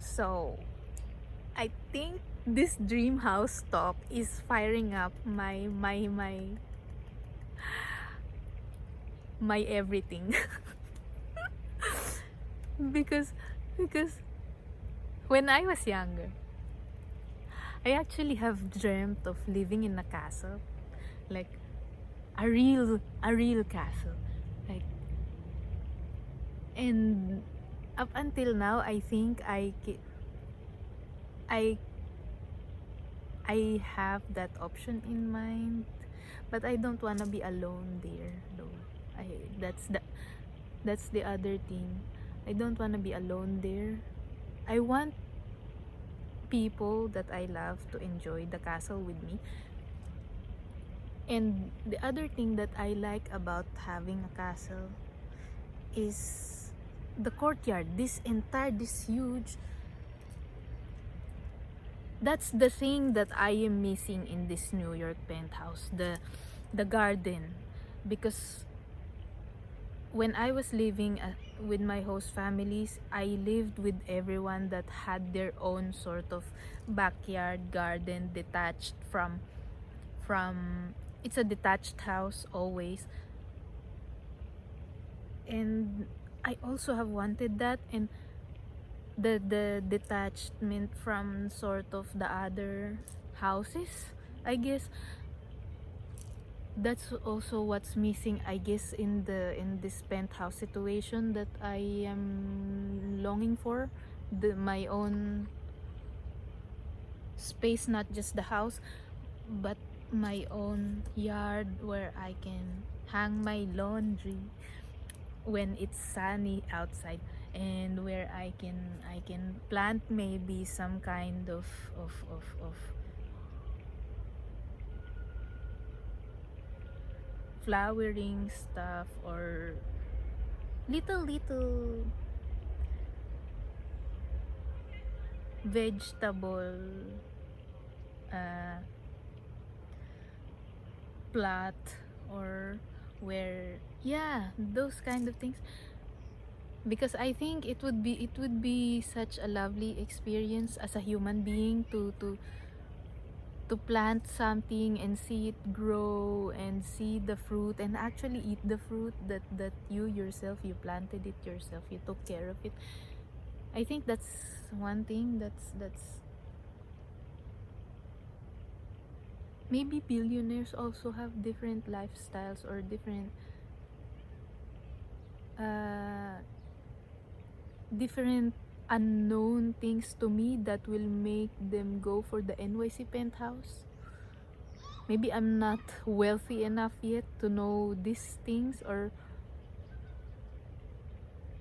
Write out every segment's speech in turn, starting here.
So I think this dream house talk is firing up my everything. because because when I was younger, I actually have dreamt of living in a castle, like a real castle, like. And up until now, I think I I have that option in mind, but I don't wanna be alone there though. I that's the other thing. I don't wanna be alone there. I want people that I love to enjoy the castle with me. And the other thing that I like about having a castle is the courtyard. This huge. That's the thing that I am missing in this New York penthouse, the garden. Because when I was living with my host families, I lived with everyone that had their own sort of backyard garden, detached from it's a detached house always. And I also have wanted that, and the detachment from sort of the other houses, I guess. That's also what's missing, I guess, in this penthouse situation that I am longing for, my own space, not just the house, but my own yard where I can hang my laundry when it's sunny outside, and where I can plant maybe some kind of flowering stuff, or little vegetable uh, plot, or where, yeah, those kind of things. Because I think it would be such a lovely experience as a human being to plant something and see it grow and see the fruit and actually eat the fruit that you yourself, you planted it yourself, you took care of it. I think that's one thing that's maybe billionaires also have different lifestyles, or uh different unknown things to me that will make them go for the NYC penthouse. Maybe I'm not wealthy enough yet to know these things, or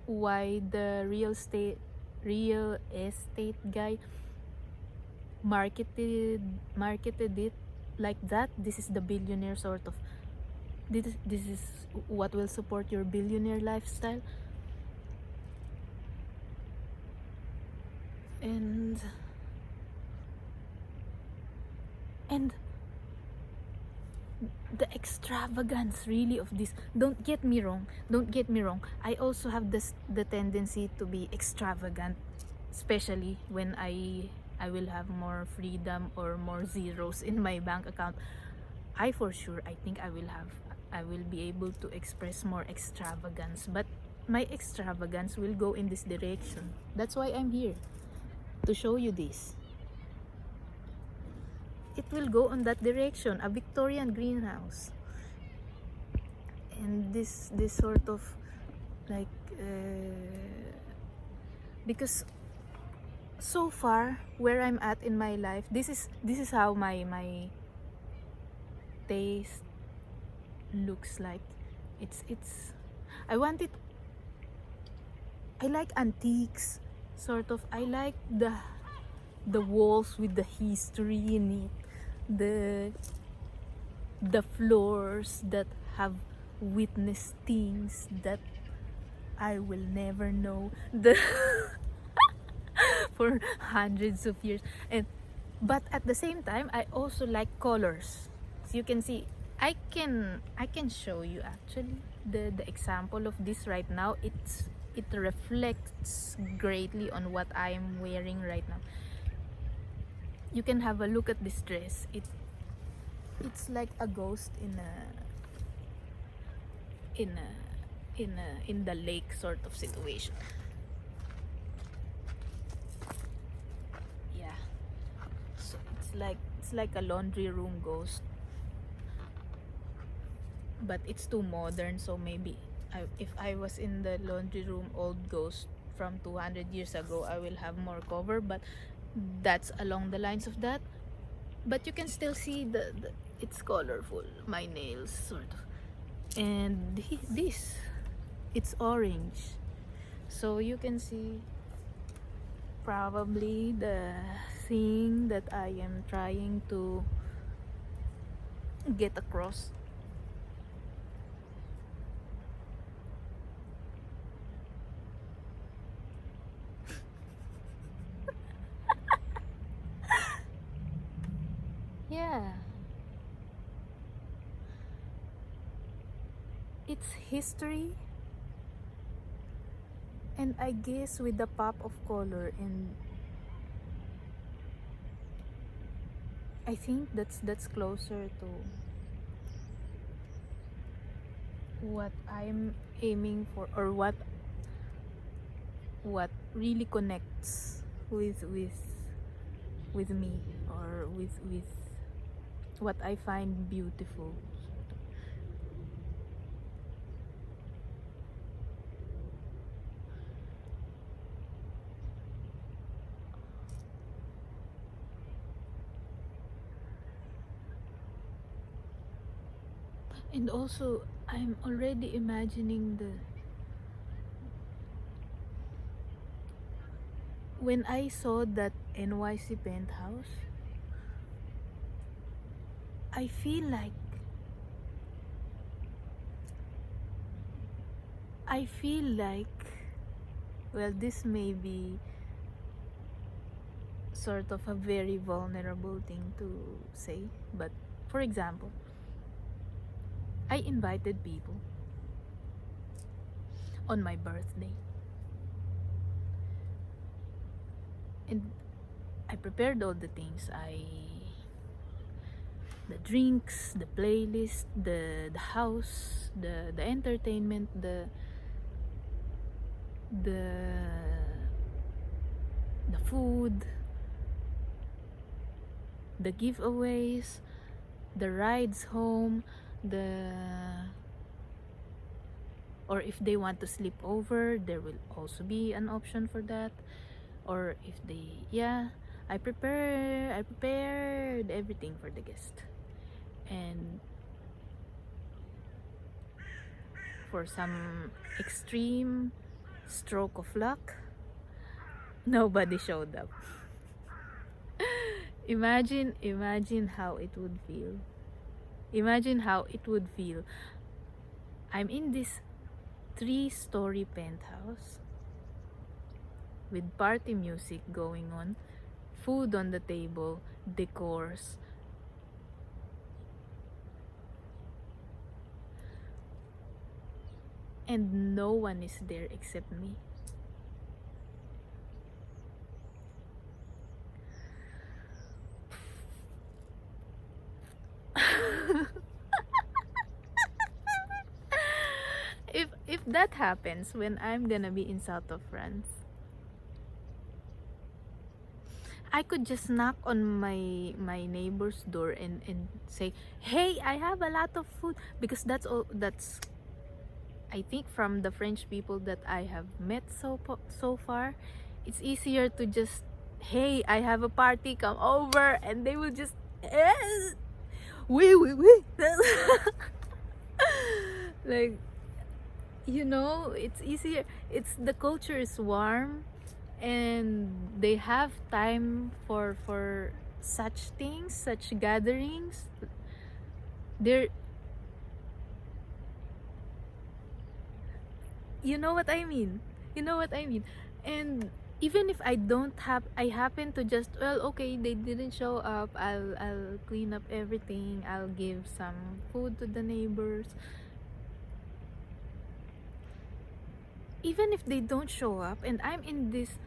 why the real estate guy marketed it like that. This is the billionaire sort of, this is what will support your billionaire lifestyle. And and the extravagance really of this, don't get me wrong, I also have the tendency to be extravagant, especially when I will have more freedom or more zeros in my bank account. I think I will be able to express more extravagance, but my extravagance will go in this direction. That's why I'm here, to show you this. It will go on that direction, a Victorian greenhouse. And this sort of, like, because so far where I'm at in my life, this is how my taste looks like. It's I want it I like antiques, sort of. I like the walls with the history in it, the the floors that have witnessed things that I will never know, the for hundreds of years. And but at the same time, I also like colors. So you can see, I can show you actually the example of this right now. it reflects greatly on what I'm wearing right now. You can have a look at this dress. It's like a ghost in a in the lake sort of situation. Yeah. So it's like a laundry room ghost, but it's too modern. So maybe if I was in the laundry room old ghost from 200 years ago, I will have more cover. But that's along the lines of that. But you can still see the it's colorful. My nails sort of, and this it's orange. So you can see probably the thing that I am trying to get across. Yeah, it's history, and I guess with the pop of color, and I think that's closer to what I'm aiming for, or what really connects with me, or with what I find beautiful. And also I'm already imagining the when I saw that NYC penthouse, I feel like I feel like well, this may be sort of a very vulnerable thing to say, but for example, I invited people on my birthday, and I prepared all the things. The drinks, the playlist, the house, the entertainment, the the food, the giveaways, the rides home, the or if they want to sleep over, there will also be an option for that. Or if they, yeah, I prepared everything for the guest. And for some extreme stroke of luck, nobody showed up. Imagine how it would feel. Imagine how it would feel. I'm in this 3-story penthouse with party music going on, food on the table, decors, and no one is there except me. If that happens when I'm gonna be in south of France, I could just knock on my neighbor's door and say, "Hey, I have a lot of food," because that's all. That's, I think, from the French people that I have met so far, it's easier to just, "Hey, I have a party, come over," and they will just, we like, it's easier. It's the culture is warm, and they have time for such things, such gatherings. They're, you know what I mean. And even if I happen to just, well, okay, they didn't show up, I'll clean up everything, I'll give some food to the neighbors. even if they don't show up and I'm in this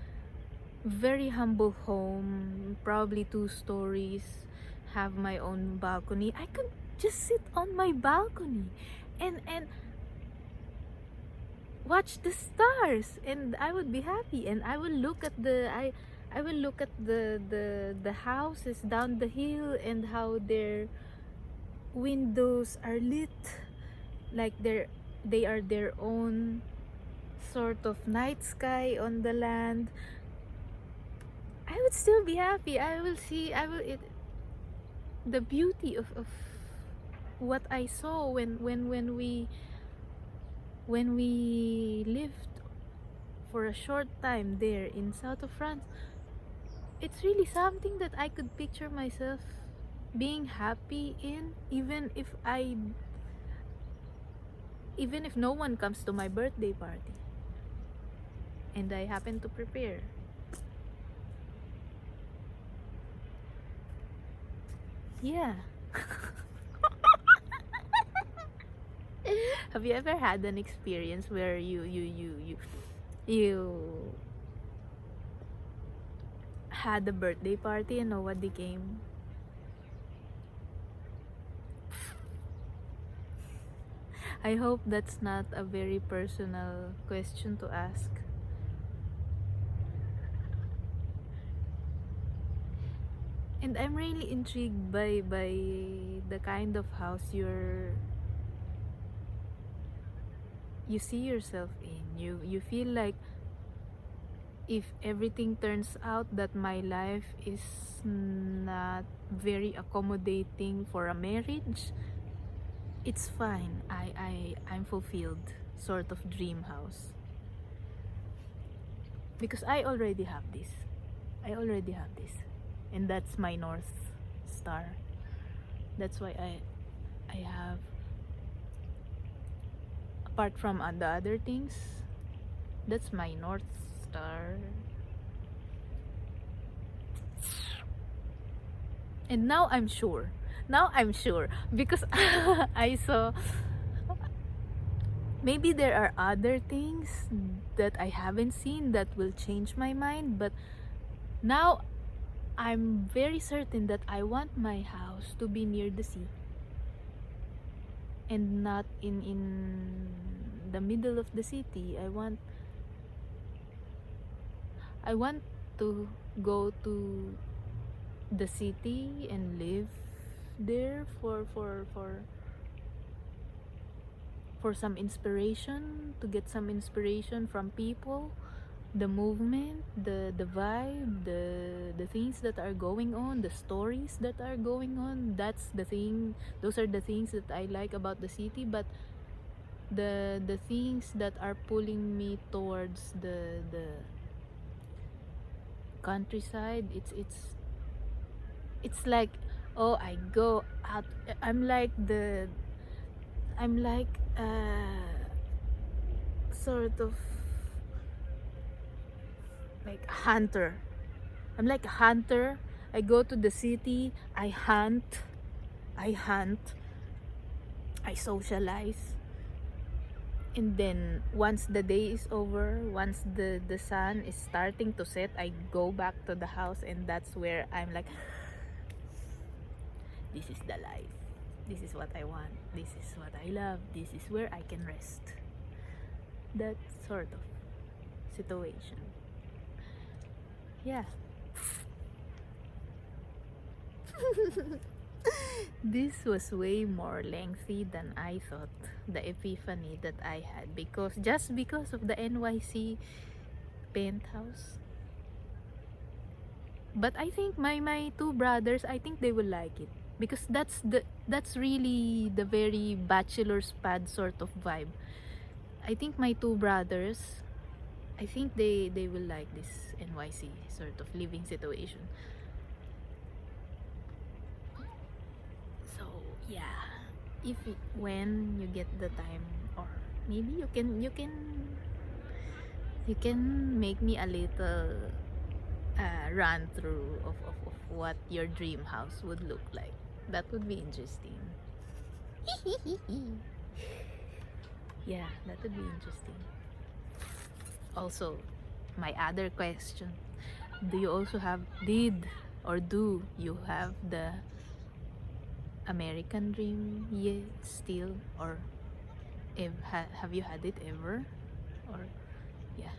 very humble home, probably 2 stories, have my own balcony, I could just sit on my balcony and watch the stars, and I would be happy, and I will look at I will look at the houses down the hill and how their windows are lit like they are their own sort of night sky on the land. I would still be happy. I will it the beauty of what I saw when we lived for a short time there in south of France. It's really something that I could picture myself being happy in, even if no one comes to my birthday party and I happen to prepare. Yeah. Have you ever had an experience where you had a birthday party and nobody came? I hope that's not a very personal question to ask. And I'm really intrigued by the kind of house you see yourself in. You feel like if everything turns out that my life is not very accommodating for a marriage, it's fine. I'm fulfilled, sort of dream house. Because I already have this. I already have this. And that's my North Star. That's why I have, apart from the other things, that's my North Star. And now I'm sure. Because I saw, maybe there are other things that I haven't seen that will change my mind, but now I'm very certain that I want my house to be near the sea and not in the middle of the city. I want to go to the city and live there for some inspiration, to get some inspiration from people, the movement, the vibe, the things that are going on, the stories that are going on. That's the thing. Those are the things that I like about the city. But the things that are pulling me towards the countryside, it's like, oh, I go out. I'm like sort of like a hunter. I'm like a hunter. I go to the city, I hunt, I socialize. And then once the day is over, once the sun is starting to set, I go back to the house, and that's where I'm like, this is the life. This is what I want. This is what I love. This is where I can rest. That sort of situation. Yeah. This was way more lengthy than I thought, the epiphany that I had, because of the NYC penthouse. But I think my 2 brothers, I think they will like it, because that's really the very bachelor's pad sort of vibe. I think my 2 brothers, I think they will like this NYC sort of living situation. So yeah, when you get the time, or maybe you can make me a little run through of what your dream house would look like. That would be interesting. Yeah, that would be interesting. also my other question. Do you also have did or do you have the American dream yet still, or have you had it ever, or yeah.